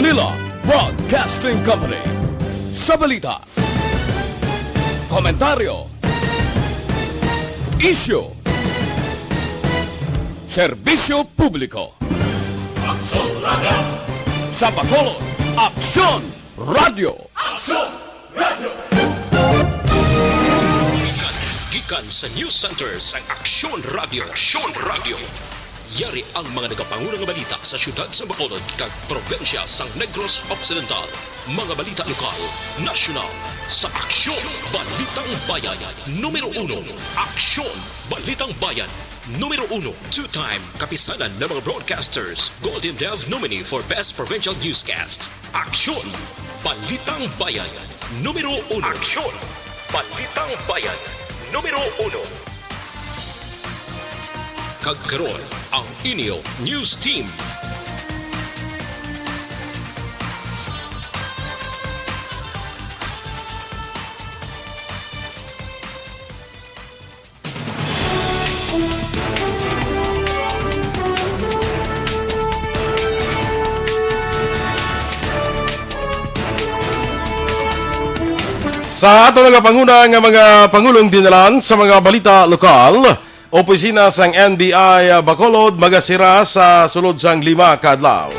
Manila Broadcasting Company. Sa balita, komentaryo, isyu, serbisyo publiko. Aksyon Radio! Sa Bacolod, Aksyon Radio! Aksyon Radio! Gikan sa News Center sa Aksyon Radio. Aksyon Radio. Yari ang mga nagapangunang balita sa syudad sa Bacolod kag probensya sa Negros Occidental. Mga balita lokal, nasyonal, sa Aksyon Balitang Bayan. Numero 1, Aksyon Balitang Bayan. Numero 1, two-time kapisanan ng mga broadcasters. Golden Dove nominee for Best Provincial Newscast. Aksyon Balitang Bayan. Numero 1, Aksyon Balitang Bayan. Numero 1. Kagkaroon ang inyo news team. Sa ato nga panguna nga mga pangulong dinalan sa mga balita lokal, opisina sang NBI Bacolod magasira sa sulod sang 5 kadlaw.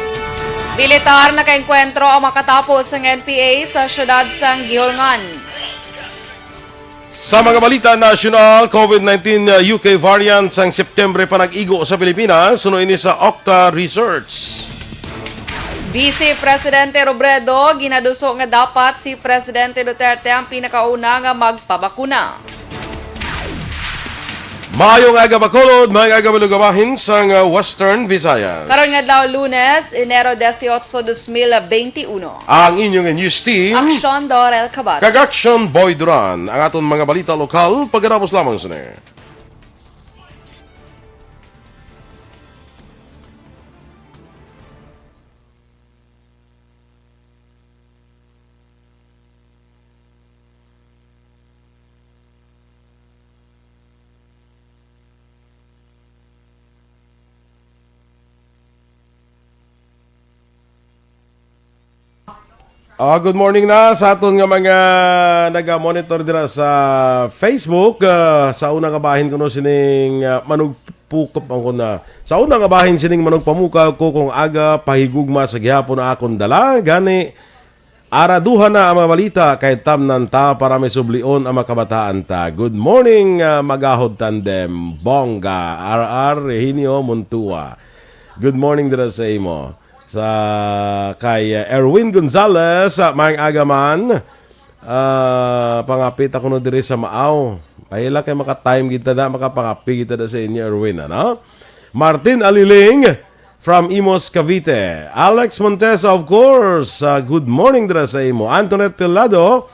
Militar na kaengkwentro ang makatapos ng NPA sa syudad sang Gihulngan. Sa mga balita nasyonal, COVID-19 UK variant sang September pa nag-igo sa Pilipinas, suno ini sa Octa Research. Vice Presidente Robredo ginaduso nga dapat si Presidente Duterte ang pinakauna nga magpabakuna. Maayong aga Bacolod, maayong aga malugawahin sang Western Visayas. Karon nga daw Lunes, Enero 18, 2021. Ang inyong news team, Aksyon Dorel Cabato. kag Aksyon Boy Duran, ang aton mga balita lokal, pagkatapos lamang sa good morning na sa aton nga mga naga-monitor dira sa Facebook. Sa una nga bahin ko no sining manugpukop ako na. Sa una nga bahin sining manugpamuka ko kung aga pahigugma sa gihapon na akong dala. Gani, araduhan na ang mga balita kay tamnan ta para may sublion ang makabataan ta. Good morning, magahod tandem. Bongga, RR, Rehinio, Montua. Good morning dira sa imo. Sa kay Erwin Gonzalez, maayong agaman, pangapit ako no diri sa Maaw. Pahila kay maka-time kita na, makapangapi kita na sa inyo, Erwin, ano? Martin Aliling from Imos, Cavite. Alex Montesa, of course, good morning dira sa imo. Antoinette Pilado,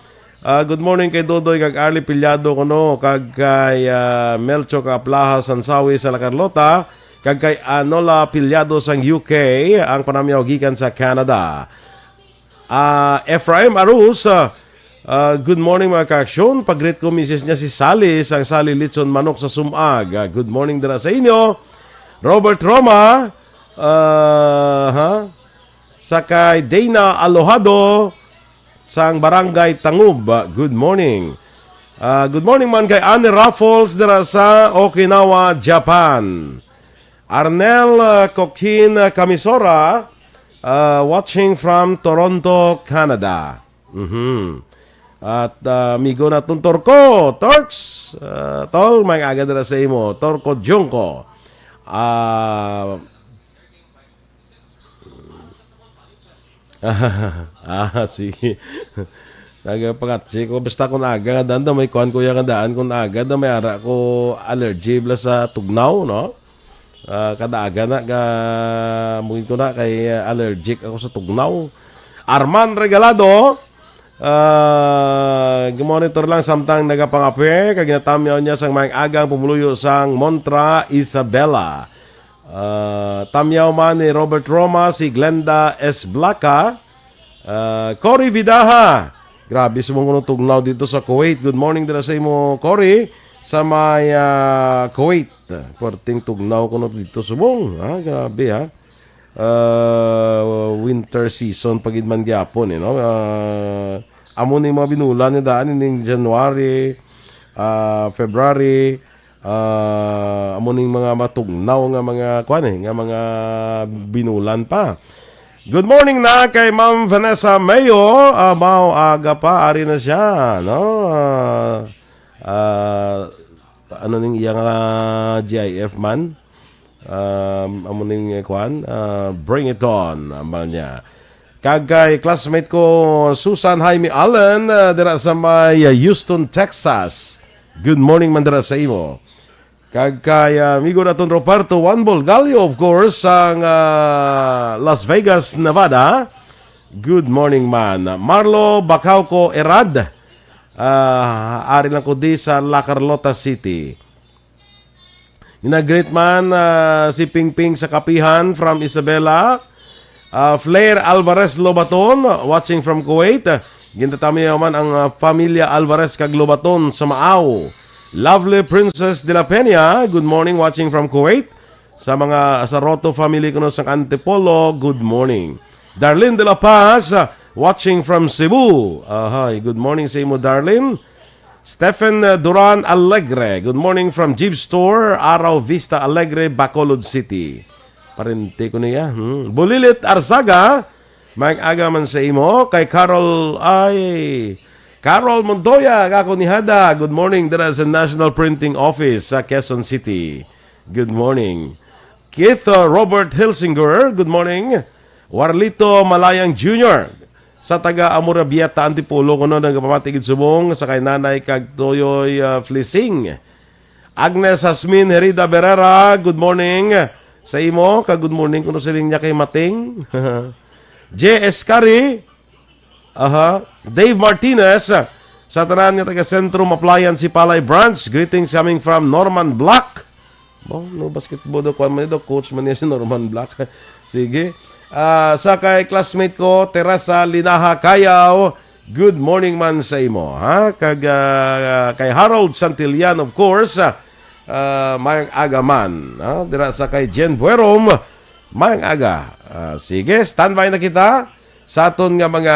good morning kay Dodoy kag Arlie Pillado kuno kag kay Melcho Kaplaha Sansawi sa La Carlota. Kag kay Anola Pilyado sang UK, ang panamyaw gikan sa Canada. Ephraim Arus, good morning mga kaaksyon. Pag-greet ko misis niya si Sally, sang Sally Litson Manok sa Sumag. Good morning dira sa inyo. Robert Roma, sa kay Dana Alohado, sang Barangay Tangub. Good morning. Good morning man kay Anne Raffles dira sa Okinawa, Japan. Arnel Coquin Camisora, watching from Toronto, Canada. At amigo na itong Torko, Torks, tol, may agad na sa imo, Torko Junko. Sige. Nagapangatsi ko, basta kung aga, danda may kuhan ko yung daan, kung aga, may ara ko allergy bla sa tugnaw, no? Kada-aga na mungkin ko na kay allergic ako sa tugnaw. Arman Regalado, gimonitor lang samtang nagapangape kag natamyaw niya sang maayong agang pumuluyo sang Montra Isabela. Tamyaw man ni Robert Roma, si Glenda S. Blaca, Cory Vidaha. Grabe sumong tugnaw dito sa Kuwait. Good morning dira sa imo, Cory. Sa may Kuwait. Kwarting tugnaw ko na dito subong. Grabe ha. winter season pagid man gyapon no. Amo ni mga binulan ni daan ning January, February, amo ning mga matugnaw nga mga nga mga binulan pa. Good morning na kay Ma'am Vanessa Mayo. Mao aga pa ari na siya, no? Ano ning iyang GIF man? Amo ning bring it on ambal niya. Kagay classmate ko Susan Jaime Allen dira sa may Houston, Texas. Good morning man dira sa imo. Kagay amigo naton Roberto Juan Bolgalio, of course, ang Las Vegas, Nevada. Good morning man. Marlo Bacauco Erad. Ari lang ko di sa La Carlota City. Great man si Pingping sa Kapihan from Isabela. Flair Alvarez Lobaton watching from Kuwait. Gintatami man ang pamilya Alvarez kag Lobaton sa Maaw. Lovely Princess de la Peña, good morning watching from Kuwait. Sa mga Roto family ko sa Antipolo, good morning. Darlene de la Paz watching from Cebu. Good morning sa imo Darlene. Stephen Duran Alegre, good morning from Jeep Store, Araw Vista Alegre, Bacolod City. Parente ko niya. Bulilit Arzaga, mag-aga man sa imo. Kay Carol Montoya, kako ni Hada. Good morning, dara sa National Printing Office sa Quezon City. Good morning. Keith Robert Hilsinger, good morning. Warlito Malayang Jr. sa taga Amurabieta, Antipolo, kuno nagpapatigid subong sa kay Nanay Kagtoyoy Flising. Agnes Hasmin Herida Berera, good morning sa imo. Good morning kuno siling niya kay Mating. J.S. Curry, Dave Martinez sa tanan nga taga Centrum Appliance Palay Branch. Greetings coming from Norman Black. No basketball do man do coach man niya si Norman Black. Sige. Sa kay classmate ko Teresa Linaha Kayaw, good morning man sa imo. Kay Harold Santillan, of course, mayang aga man. Dira sa kay Jen Buerom, mayang aga. Sige, standby na kita sa aton nga mga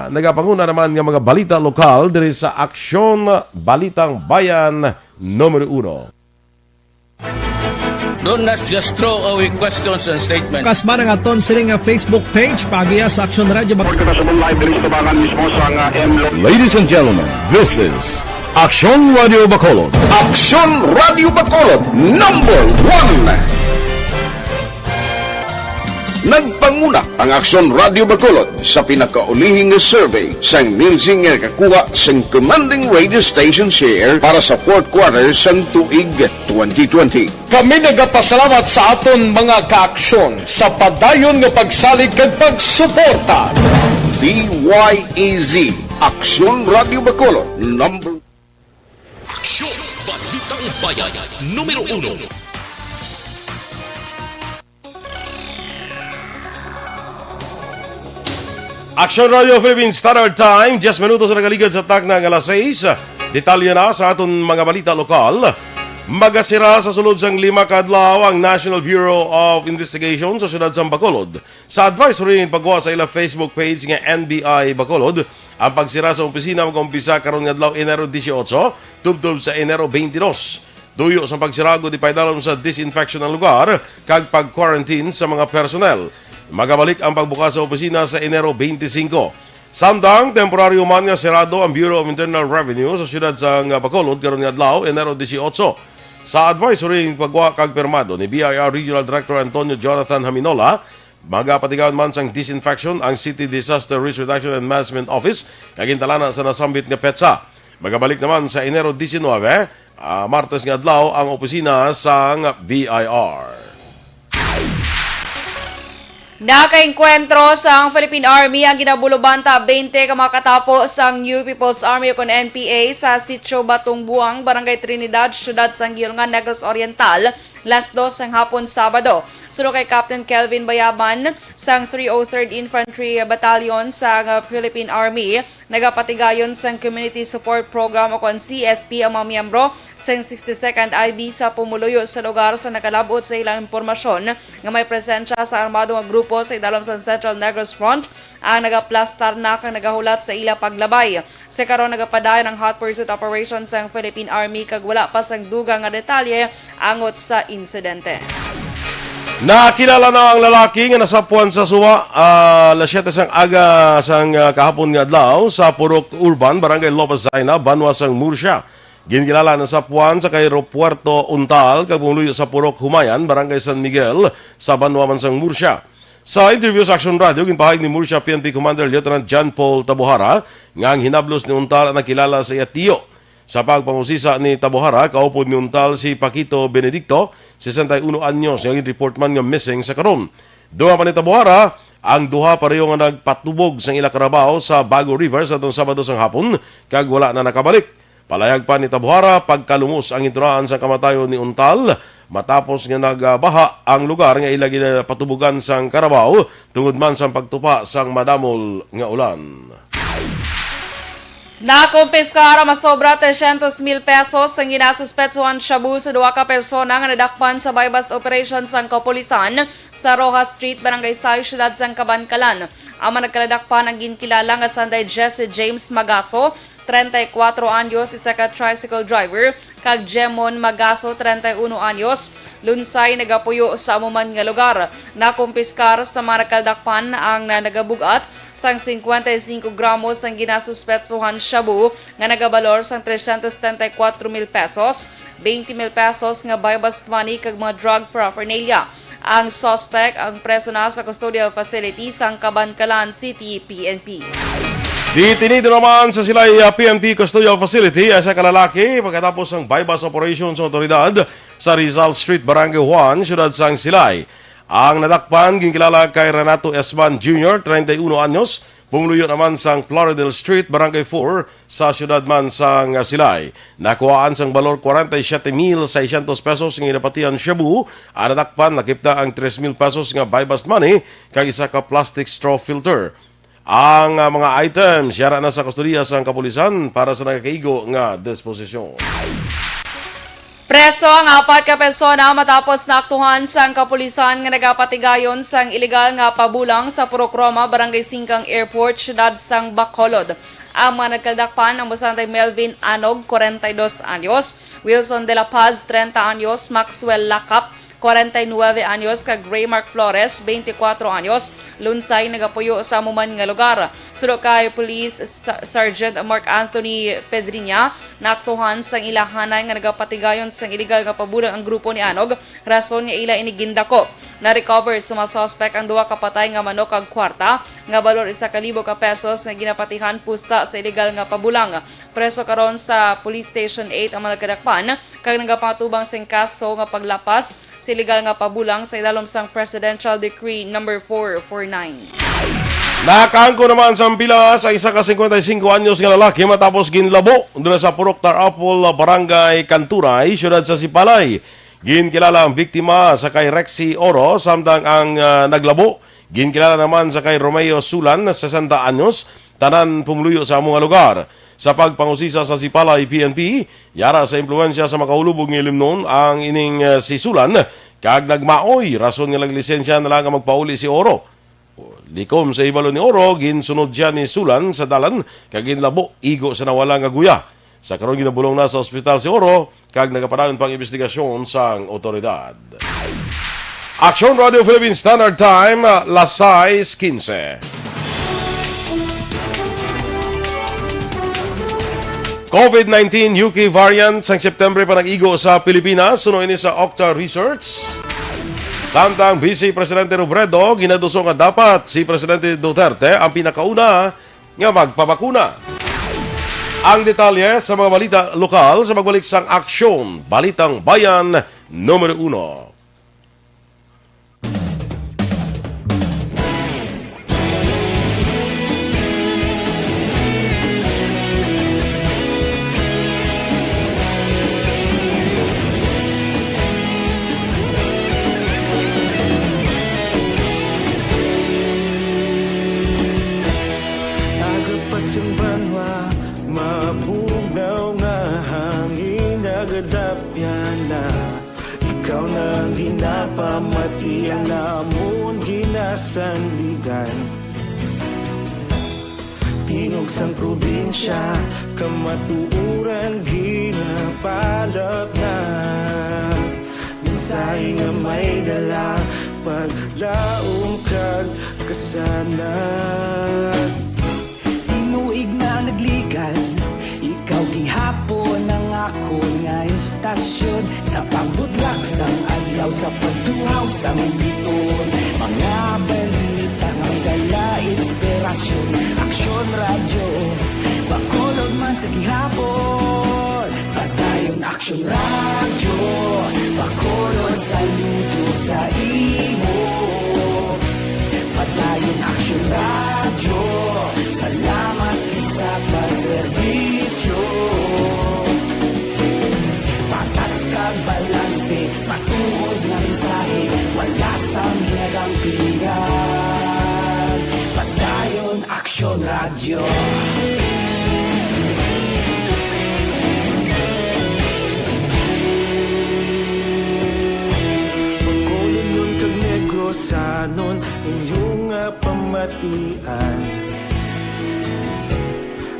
nagapanguna naman nga mga balita lokal diri sa Aksyon Balitang Bayan Numero 1. Do not just throw away questions and statements. Kasma ng aton sining Facebook page pagiya sa Aksyon Radio. Ladies and gentlemen, this is Aksyon Radio Bacolod. Aksyon Radio Bacolod, number 1. Nagpanguna ang Aksyon Radio Bacolod sa pinakaulihing survey sa music nga kakuha sa commanding radio station share para sa fourth quarter sa tuig 2020. Kami nagapasalamat sa aton mga kaaksyon sa padayon nga pagsalig kag pagsuporta. DYEZ, Aksyon Radio Bacolod, number. Aksyon Balitang Bayan, numero 1. Aksyon Radio Philippines Standard Time, 10 minutos na nagaligad sa takna ng alas 6. Detalye na sa aton mga balita lokal. Magasira sa sulod sang 5 kadlaw ang National Bureau of Investigation sa siyudad sa Bacolod. Sa advisory ng paggawa sa ilang Facebook page nga NBI Bacolod, ang pagsira sa opisina mag-umpisa karon nga adlaw Enero 18, tubtob sa Enero 22. Tuyo sa pagsirago di paidalom sa disinfection ng lugar kag pag-quarantine sa mga personnel. Magabalik ang pagbukas sa opisina sa Enero 25. Samtang temporaryo man nga sirado ang Bureau of Internal Revenue sa siyudad sa Bacolod karon nga adlaw Enero 18. Sa advisory ng pagwa kag permado ni BIR Regional Director Antonio Jonathan Haminola, magapatigawan man sang disinfection ang City Disaster Risk Reduction and Management Office kagintalanan sa nasambit nga petsa. Magabalik naman sa Enero 19, Martes nga adlaw ang opisina sa BIR. Nakainkwentro sa Philippine Army ang ginabulubanta 20 ka makatapos ang New People's Army o NPA sa Sitio Batong Buang, Barangay Trinidad, Siyudad Sanggilngan, Negros Oriental. 2:00 ng hapon Sabado. Sunod kay Captain Kelvin Bayaban sang 303rd Infantry Battalion sa Philippine Army, nagapatigayon sang Community Support Program o kon CSP ang mga miyembro sang 62nd IB sa pumuluyo sa lugar sa nakalabot sa ilang impormasyon nga may presensya sa armado nga grupo sa idalom sa Central Negros Front ang nagaplastar na kang nagahulat sa ila paglabay. Sa karon nagapadayon ang hot pursuit operation sa Philippine Army kag wala pa sang dugang nga detalye angot sa insidente. Nakilala na ang lalaki nga nasapuan sa suwa alas 7 sang aga sang kahapon nga adlaw sa Purok Urban, Barangay Lopez Zaina, Banwa sang Murcia. Ginkilala na sapuan sa kay Puerto Untal kag pumuluyo sa Purok Humayan, Barangay San Miguel sa Banwa man sang Murcia. Sa interview sa Aksyon Radio, ginpahayag ni Murcia PNP Commander Lieutenant John Paul Tabuhara nga ang hinablos ni Untal ang nakilala sa iya tiyo. Sa pagpangusisa ni Tabuhara, kaupod ni Untal si Paquito Benedicto, 61 anyos, yung report man nga missing sa karon. Duha pa ni Tabuhara, ang duha pareho nga nagpatubog sa ila karabaho sa Bago River sa itong Sabado sang hapon, kag wala na nakabalik. Palayag pa ni Tabuhara, pagkalungos ang ituraan sa kamatayon ni Untal, matapos nga nagbaha ang lugar nga ilagi na patubugan sang karabaho, tungod man sang pagtupa sang madamol nga ulan. Nakumpiskara masobra 300,000 pesos ang ginasuspetsuhan shabu sa duwa ka persona nga nadakpan sa bypass operation sang kapulisan sa Rojas Street, Barangay Sayo, Syudad sang Kabankalan. Ang nagkaladakpan ang ginkilala nga Sanday Jesse James Magaso, 34 anyos, isa ka tricycle driver, kag Jemon Magaso, 31 anyos, lunsay nagapuyo sa amuman nga lugar. Nakumpiskar sa mga nagkaladakpan ang nagabugat sang 55 gramos ang ginasuspetsuhan shabu nga nagabalor sang 374,000 pesos, 20,000 pesos nga bypass money kag mga drug paraphernalia. Ang suspect ang preso na sa custodial facility sang Kabankalan City PNP. Ditinido naman sa sila'y PNP Custodial Facility ay sa kalalaki pagkatapos ng bypass operation sa otoridad sa Rizal Street, Barangay Juan, Syudad sang Silay. Ang nadakpan, ginkilala kay Renato Esban Jr., 31 anyos, pumuluyo naman sang Floridel Street, Barangay 4, sa Syudad man sang Silay. Nakuhaan sang balor 47,600 pesos ng inapatian shabu. Ang nadakpan, nakipta ang 3,000 pesos nga bypass money kag isa ka plastic straw filter. Ang mga items yara na sa kustodiya sa kapulisan para sa nakakaigo nga disposisyon. Preso ang 4 ka persona matapos naaktuhan sang kapulisan nga nagapatigayon sang ilegal nga pabulang sa Purok Roma, Barangay Singkang Airport, Syudad sang Bacolod. Ang mga nagkaldakpan ang Musantay Melvin Anog, 42 anyos, Wilson de la Paz, 30 anyos, Maxwell Lacap, 49 anyos, kag Raymark Flores, 24 anyos, lunsay nagapuyo sa amuman nga lugar. Sunod kay Police Sergeant Mark Anthony Pedriña, naaktuhan sang ilahanay nga nagapatigayon sang illegal nga pabulang ang grupo ni Anog, rason nga ila inigindako. Na-recover sa mga suspect ang duwa ka patay nga manok kag kwarta, nga balor 1,000 ka pesos nga ginapatihan pusta sa illegal nga pabulang. Preso karon sa Police Station 8 ang mga kadakpan, kag nagapatubang sing kaso nga paglapas sa illegal nga pabulang sa idalom sang Presidential Decree number 449. Nakangko naman sa pila sa isa ka 55 anyos nga lalaki matapos ginlabo doon sa Purok Tarapol, Barangay Kanturay, Syudad sa Sipalay. Ginkilala ang biktima sa kay Rexy Oro, samtang ang naglabo. Ginkilala naman sa kay Romeo Sulan, 60 anyos, tanan pumuluyo sa mga lugar. Sa pagpangusisa sa Sipalay PNP, yara sa impluensya sa makahulubog ng limnon ang ining si Sulan, kag nagmaoy, rason nga lang lisensya na lang magpauli si Oro. Likom sa ibalo ni Oro, ginsunod siya ni Sulan sa dalan, kag ginlabo, igo sa nawala nga guya. Sa karon ginabulong na sa ospital si Oro, kag nagapadayon pang investigasyon sa otoridad. Aksyon Radio Philippines Standard Time, las 6:15. COVID-19 UK variant sang September pa nag-igo sa Pilipinas, suno ini sa Octa Research. Samtang Vice Presidente Robredo, ginaduso nga dapat si Presidente Duterte ang pinakauna nga magpabakuna. Ang detalye sa mga balita lokal sa magbalik sang Aksyon, Balitang Bayan, Numero 1. Siya namon ginasandigan, tingog sang probinsya, kamatuuran ginapalap na. Minsay nga may dala, paglaong kag kasanat. Tinuig na nagligan, ikaw gihapon ang ako nga istasyon. Sa pagbudlak sang adlaw, sa pagduhaw sang biton, mga balita nga dala inspirasyon. Aksyon radyo, bakolod man sa gihapon. Padayon Aksyon radyo, bakolod sa luto sa imo. Padayon Aksyon radyo, salamat isa pagserbisyo. Patas kag balanse, patuod na mensahe, wala sang ginagang pilihan. Padayon Aksyon radyo. Pagkolon kag negrosanon, inyong pamatian.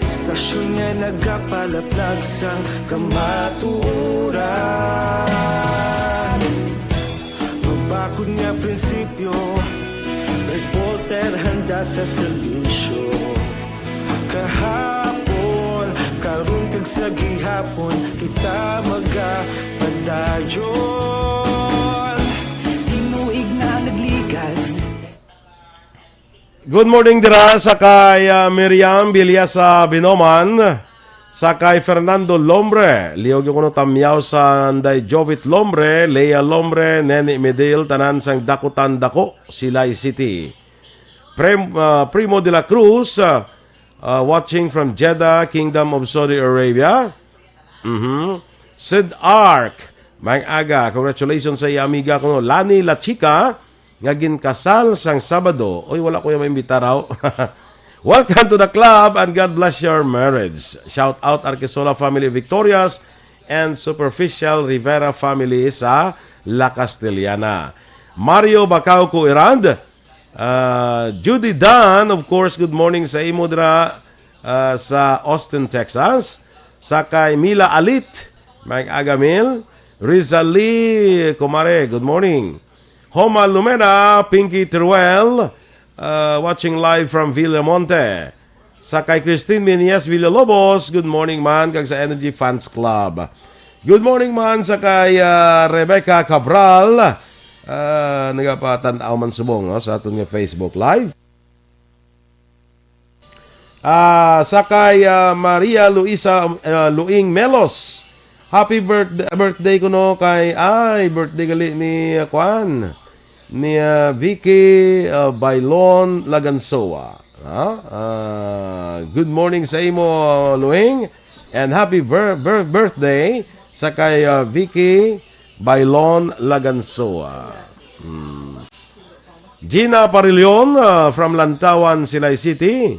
Stasyon nga nagapalaplag sang kamaturan. Mabakod nga prinsipyo, reporter handa sa serbisyo. Kahapon, karun kag sa gihapon, kita magapadayon. Tinuig na nagligan. Good morning dira sa kay Miriam Bilyasa Binoman, sa kay Fernando Lombre, liog yung kuno tamyaw sa Anday Jovit Lombre, Lea Lombre, Neni Medil, tanan sang Dakutan Dako, Silay City. Primo de la Cruz, watching from Jeddah, Kingdom of Saudi Arabia. Sid Ark, may aga, congratulations sa iya amiga ko, Lani La Chica, nga ginkasal sang Sabado. Oy, wala ko yung maimbita raw. Welcome to the club and God bless your marriage. Shout out Arquisola family Victorias and Superficial Rivera family sa La Castellana. Mario Bacau Irand, Judy Dan, of course, good morning sa Imudra sa Austin, Texas. Sakay Mila Alit, Mike Agamil, Rizali Comare, good morning. Homa Lumena, Pinky Teruel, watching live from Villamonte. Sa kay Christine Minias Villalobos, good morning man, kag sa Energy Fans Club. Good morning man sa kay Rebecca Cabral, nagapatanaw man subong sa aton nga Facebook Live. Sa kay Maria Luisa Luing Melos, happy birthday ko no kay birthday gali ni Kwan ni Vicky Bailon Lagansoa. Good morning sa imo Luing and happy birthday sa kay Vicky Bailon Lagansoa. Gina Parilion from Lantawan, Silay City.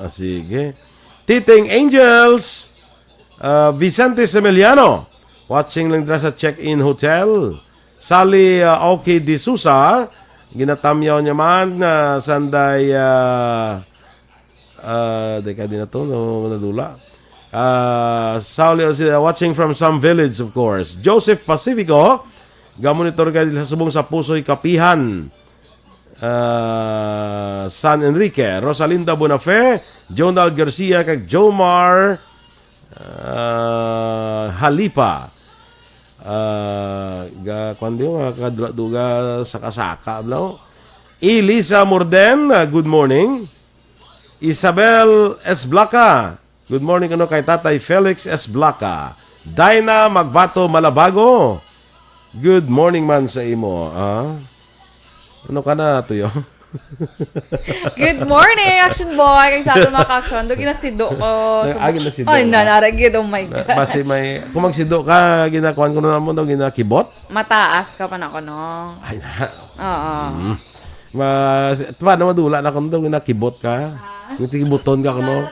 Sige. Titing Angels, Vicente Semeliano, watching lang dra sa check-in hotel. Sally Oki Di Susa, ginatamyaw niya man sanday dekade na to, nadula. Sally watching from some village, of course. Joseph Pacifico, gamonitor ka sa subong sa Pusoy Kapihan, San Enrique. Rosalinda Bonafe, Jonal Garcia, kag Jomar Halipa. Kundi yung kadula-duga saka-saka. Elisa Morden, good morning. Isabel S. Blaca, good morning kay Tatay Felix S. Blaca. Dinah Magbato Malabago, good morning man sa imo. Ano ka na, Tuyo? Good morning, Action Boy. Kaya sa ato mga ka-action, doon ginasido ko. Ginasido. Ay, nanaragid. Oh my God. Basi may, kung magsido ka, ginakuan ko na naman daw, ginakibot? Mataas ka pa na ako, no? Ay, Oo. paano madula na kung daw, ginakibot ka? Ginakibuton ka, no?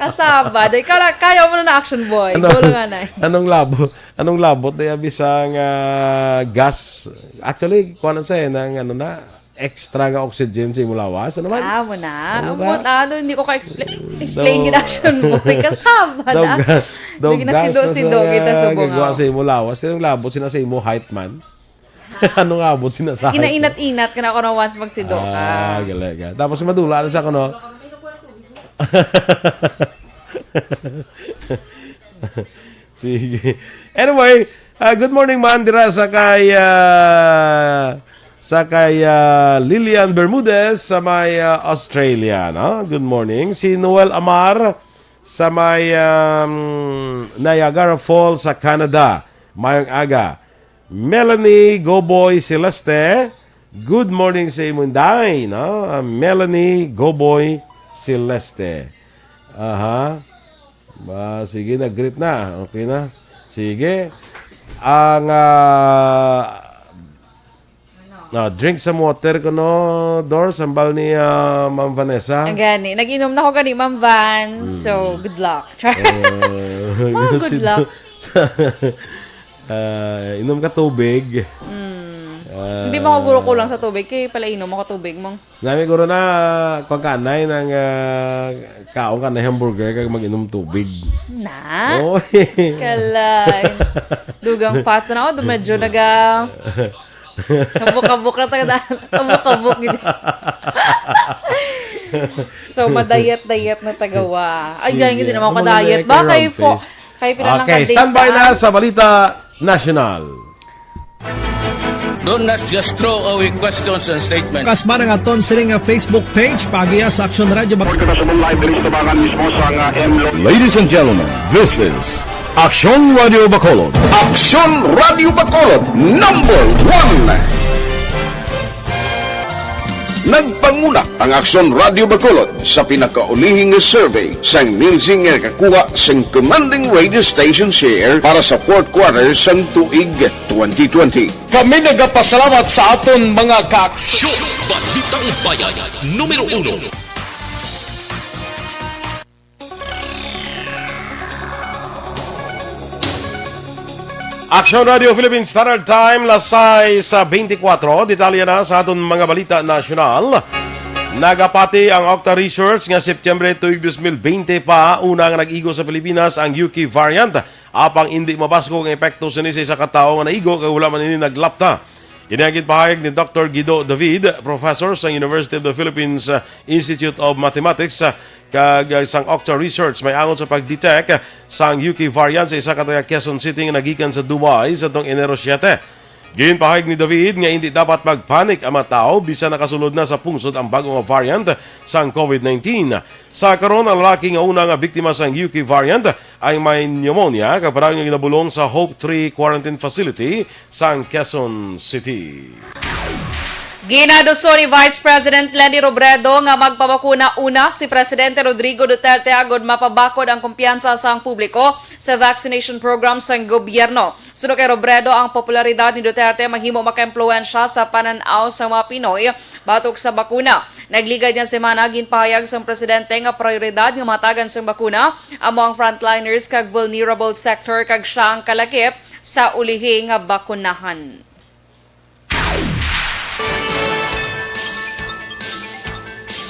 Kasabad. Ikaw lang, kaya mo na action boy. Ikaw lang nga na. Anong labot na bisang gas? Actually, kuha na sa'yo ng extra nga oxygen sa imulawas. Ano man? Mo na. Ano Amot ta? hindi ko ka-explain gina action boy. Kasabad Dog gas Sido kita subong. gagawa sa imulawas. Anong labot sinasa imo height man? Anong abot sinasa height? Inainat-inat ka na ako na once magsido ka. Galega. Tapos madula na sa kuno. Sige. Anyway, good morning man dira sa kay Lilian Bermudez sa may Australia, no? Good morning. Si Noel Amar sa may Niagara Falls sa Canada. Mayong aga. Melanie Goboy Celeste. Good morning sa imunday, no? Melanie Goboy Celeste. Aha. Sige, nag-greet na. Okay na. Sige. Ang drink some water ko no, Dor, sambal ni Ma'am Vanessa. Gani. Nag-inom na ako gani, Ma'am Van. So, good luck. Good luck. Inom ka tubig. Hindi makaguro ko lang sa tubig. Kaya pala inom ako tubig mong. Nami guro na pagkanay ng kaong ka na hamburger kag mag-inom tubig. Na? Oh. Kalay. Dugang fat na ako. Medyo naga... Kabuk-kabuk na tayo. Kabuk-kabuk. So, madayat-dayat na tagawa. Ay, hindi naman ako madayat. Ba? Kayo pinalang okay, standby na sa Balita National. Do not just throw away questions and statements. Kasma ng aton sining Facebook page pagiya sa Aksyon Radio Ladies and gentlemen, this is Aksyon Radio Bacolod. Aksyon Radio Bacolod, number 1. Nagpanguna ang Aksyon Radio Bacolod sa pinakaulihing survey sa milsing nga kakuha sa commanding radio station share para sa fourth quarter sa tuig 2020. Kami nagapasalamat sa aton mga kaaksyon. Balitang Bayan, numero 1. Aksyon Radio Philippines Standard Time, lasay sa 24. Detalye na sa aton mga balita nasyonal. Nagapati ang Octa Research nga September tuig 2020 pa una nga nag-igo sa Pilipinas ang UK variant. Apang hindi mabasko ang epekto sa nisa sa katao nga naigo kay wala man ini naglapta. Inagit pahayag ni Dr. Guido David, professor sa University of the Philippines Institute of Mathematics, kag sang Octa Research may angon sa pag-detect sang UK variant sa isa ka taga Quezon City nga nagikan sa Dubai sa tong Enero 7. Ginpahayag ni David nga hindi dapat magpanik ang mga tao bisan nakasulod na sa pungsod ang bagong variant sang COVID-19. Sa karon ang lalaki nga una nga biktima sang UK variant ay may pneumonia kag parang ginabulong sa Hope 3 Quarantine Facility sang Quezon City. Ginaduso ni Vice President Lenny Robredo nga magpabakuna una si Presidente Rodrigo Duterte agod mapabakod ang kumpiyansa sa publiko sa vaccination program sa gobyerno. Sunod kay Robredo, ang popularidad ni Duterte mahimo maka-impluwensya sa pananaw sa mga Pinoy batok sa bakuna. Nagligad niya semana ginpahayag sa presidente nga prioridad nga matagan sa bakuna amo ang frontliners kag vulnerable sector kag siya ang kalakip sa ulihing bakunahan.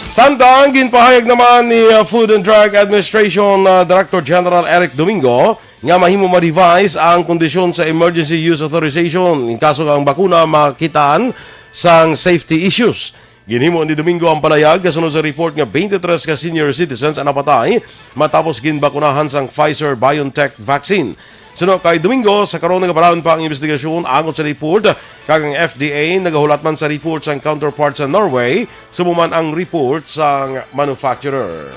Samtang ginpahayag naman ni Food and Drug Administration Director General Eric Domingo nga mahimo ma-revise ang kondisyon sa emergency use authorization in kaso ang bakuna makitaan sang safety issues. Ginhimo ni Domingo ang panayag kasunod sa report nga 23 ka senior citizens ang napatay matapos ginbakunahan sang Pfizer-BioNTech vaccine. Sunod kay Domingo, sa karon nagaparawon pa ang investigasyon angon sa report kag ang FDA nagahulat man sa report sang counterpart sa Norway sumuman ang report sang manufacturer.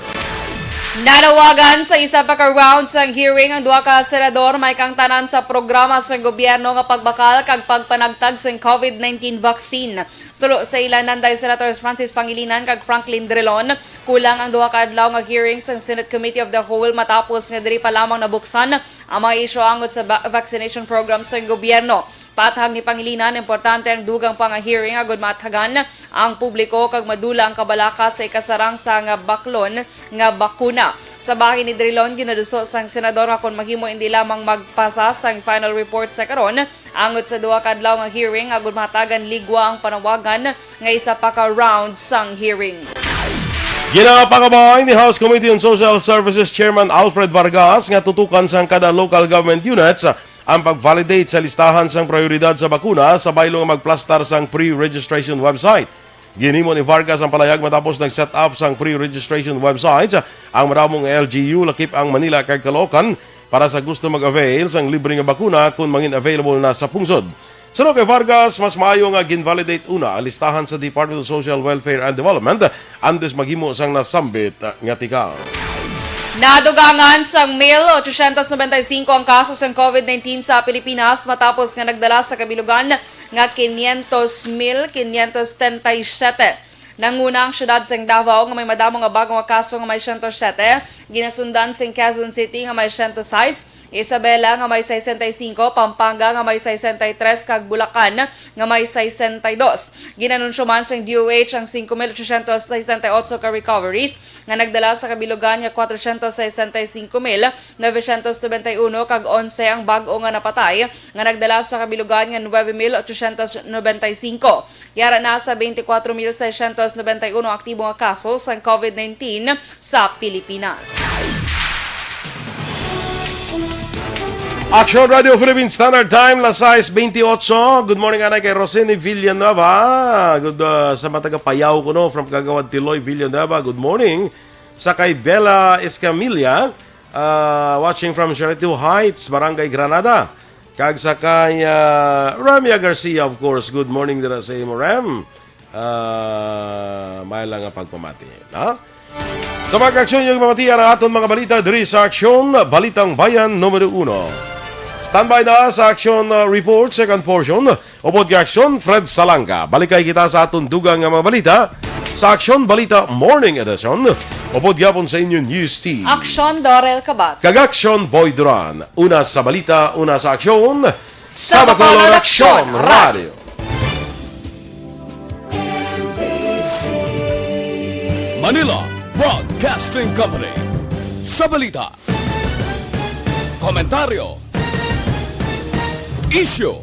Nanawagan sa isa pa ka round sa hearing ang duha ka senador may kang tanan sa programa sa gobyerno nga pagbakal kag pagpanagtag sa COVID-19 vaccine. Sulo sa ilanan dahil Senators Francis Pangilinan kag Franklin Drilon, kulang ang duha ka adlaw nga hearing sa Senate Committee of the Whole matapos nga diri pa lamang nabuksan ang mga isyu angot sa vaccination program sa gobyerno. Pathag ni Pangilinan, importante ang dugang pang-hearing agud mathagan ang publiko kag madula ang kabalaka sa ikasarang sa nga baklon nga bakuna. Sa bahin ni Drilon, ginaduso sang senador nga kung maghimo hindi lamang magpasa sang final report sa karon, angot sa duha ka adlaw nga hearing agud matagan ligwa ang panawagan nga isa pa ka round sang hearing. Ginapangabay ni House Committee on Social Services Chairman Alfred Vargas nga tutukan sang kada local government units ang pag-validate sa listahan sang prioridad sa bakuna sa baylo nga magplastar sang pre-registration website. Ginimo ni Vargas ang palayag matapos nag-set up sang pre-registration websites ang maramong LGU lakip ang Manila kag Caloocan para sa gusto mag-avail sang libre nga bakuna kung mangin available na sa pungsod. Suno kay Vargas, mas maayo nga gin-validate una ang listahan sa Department of Social Welfare and Development antes maghimo sang nasambit nga tikaw. Nadugangan sang 1,895 ang kaso ng COVID-19 sa Pilipinas matapos nga nagdala sa kabilugan nga 500,537. Nangunang syudad sang Davao nga may madamo nga bagong kaso nga may 107, ginasundan sang Quezon City nga may 106, Isabela nga may 65, Pampanga nga may 63 kag Bulacan nga may 62. Ginanunsyo man sang DOH ang 5,868 ka recoveries nga nagdala sa kabilugan nga 465,991 kag 11 ang bag-o nga napatay nga nagdala sa kabilugan nga 9,895. Yara na sa 24,691 aktibo nga kaso sa COVID-19 sa Pilipinas. Aksyon Radio Philippine Standard Time, las 6:28. Good morning, anay kay Rosini Villanueva. Good sa matagapayaw ko no, from Kagawad Tiloy, Villanueva. Good morning. Sa kay Bella Escamilla, watching from Charito Heights, Barangay Granada. Kag sa kay Ramia Garcia, of course. Good morning dira sa imo, Ram. May lang nga pagpamati. No? Sa mga aksyon yung mamatiyan ang aton mga balita diri sa Aksyon, Balitang Bayan Numero 1. Standby na sa Aksyon Report, second portion. Upod ka Aksyon, Fred Salanga. Balikay kita sa aton dugang nga mga balita sa Aksyon Balita Morning Edition. Upod yapon sa inyong news team. Aksyon Dorel Kabat. Kag-Aksyon Boy Duran. Una sa balita, una sa aksyon. Sa Bacolod Aksyon Radio. Manila Broadcasting Company. Sa balita, komentaryo, issue,